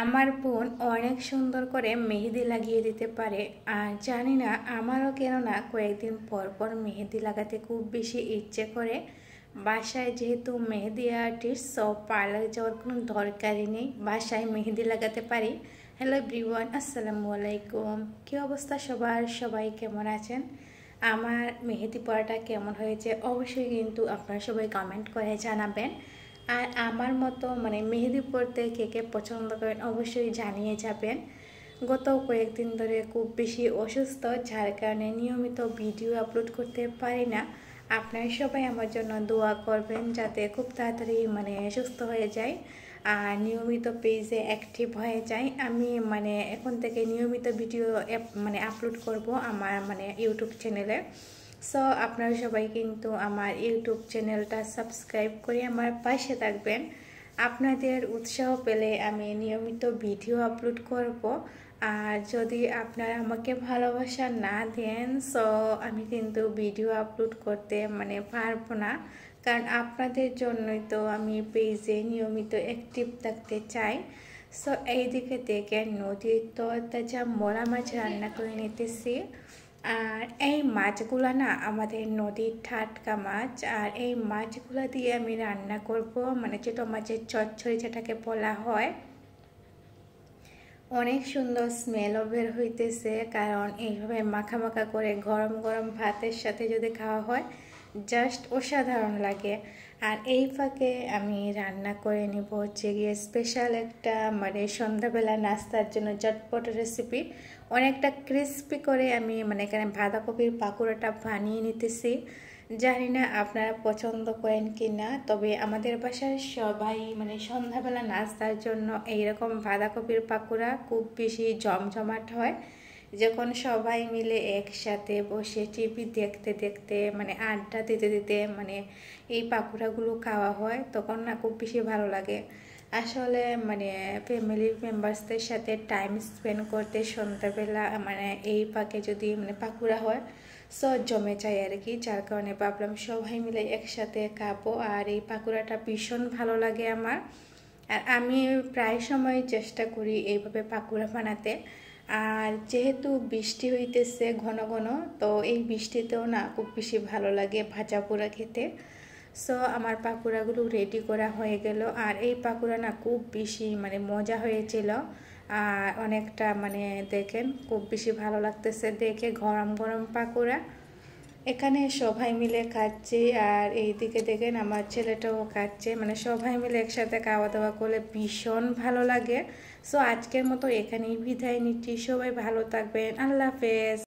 আমার বোন অনেক সুন্দর করে মেহেদি লাগিয়ে দিতে পারে। আর জানি না আমারও কেন না কয়েকদিন পর পর মেহেদি লাগাতে খুব বেশি ইচ্ছে করে। বাসায় যেহেতু মেহেদি আর্টিস্ট, সব পার্লারে যাওয়ার কোনো দরকারই নেই, বাসায় মেহেদি লাগাতে পারি। হ্যালো এভরিওয়ান, আসসালামু আলাইকুম। কী অবস্থা সবার? সবাই কেমন আছেন? আমার মেহেদি পড়াটা কেমন হয়েছে অবশ্যই কিন্তু আপনারা সবাই কমেন্ট করে জানাবেন। আর আমার মতো মেহেদি পরতে কে কে পছন্দ করেন অবশ্যই জানিয়ে যাবেন। গত কয়েকদিন ধরে খুব বেশি অসুস্থ, যার কারণে নিয়মিত ভিডিও আপলোড করতে পারি না। আপনারা সবাই আমার জন্য দোয়া করবেন যাতে খুব তাড়াতাড়ি সুস্থ হয়ে যায় আর নিয়মিত পেজে অ্যাক্টিভ হয়ে যায়। আমি এখন থেকে নিয়মিত ভিডিও আপলোড করব আমার ইউটিউব চ্যানেলে। সো আপনারা সবাই কিন্তু আমার ইউটিউব চ্যানেলটা সাবস্ক্রাইব করে আমার পাশে থাকবেন। আপনাদের উৎসাহ পেলে আমি নিয়মিত ভিডিও আপলোড করব। আর যদি আপনারা আমাকে ভালোবাসা না দেন, সো আমি কিন্তু ভিডিও আপলোড করতে পারবো না। কারণ আপনাদের জন্যই তো আমি পেজে নিয়মিত অ্যাক্টিভ থাকতে চাই। সো এইদিকে দেখে নদীর তরতাজা মোরা মাছ রান্না করে নিতেছি। আর এই মাছগুলো না আমাদের নদীর টাটকা মাছ। আর এই মাছগুলো দিয়ে আমি রান্না করব, ছোটো মাছের চচ্চড়ি যেটাকে বলা হয়। অনেক সুন্দর স্মেলও বের হইতেছে, কারণ এইভাবে মাখা মাখা করে গরম গরম ভাতের সাথে যদি খাওয়া হয় জাস্ট অসাধারণ লাগে। আর এই ফাঁকে আমি রান্না করে নিব হচ্ছে গিয়ে স্পেশাল একটা সন্ধ্যাবেলা নাস্তার জন্য চটপট রেসিপি। অনেকটা ক্রিস্পি করে আমি এখানে বাঁধাকপির পাকোড়াটা বানিয়ে নিতেছি। জানি না আপনারা পছন্দ করেন কি না, তবে আমাদের বাসার সবাই সন্ধ্যাবেলা নাস্তার জন্য এইরকম বাঁধাকপির পাকোড়া খুব বেশি জমজমাট হয়। যখন সবাই মিলে একসাথে বসে টিভি দেখতে দেখতে আড্ডা দিতে দিতে এই পাকোড়াগুলো খাওয়া হয়, তখন না খুব বেশি ভালো লাগে। আসলে ফ্যামিলি মেম্বার্সদের সাথে টাইম স্পেন্ড করতে সন্ধ্যাবেলা এই পাকে যদি পাকোড়া হয় সো জমে যায় আর কি। যার কারণে ভাবলাম সবাই মিলে একসাথে খাবো। আর এই পাকোড়াটা ভীষণ ভালো লাগে আমার। আর আমি প্রায় সময় চেষ্টা করি এইভাবে পাকোড়া বানাতে। আর যেহেতু বৃষ্টি হইতেছে ঘন ঘন, তো এই বৃষ্টিতেও না খুব বেশি ভালো লাগে ভাজা পোড়া খেতে। সো আমার পাকোড়াগুলো রেডি করা হয়ে গেল। আর এই পাকোড়া না খুব বেশি মজা হয়েছিল। আর অনেকটা দেখেন খুব বেশি ভালো লাগতেছে দেখে, গরম গরম পাকোড়া। এখানে সবাই মিলে খাচ্ছি আর এইদিকে দেখেন আমার ছেলেটাও খাচ্ছে। সবাই মিলে একসাথে খাওয়া দাওয়া করলে ভীষণ ভালো লাগে। সো আজকের মতো এখানেই বিদায় নিচ্ছি। সবাই ভালো থাকবেন, আল্লাহ হাফেজ।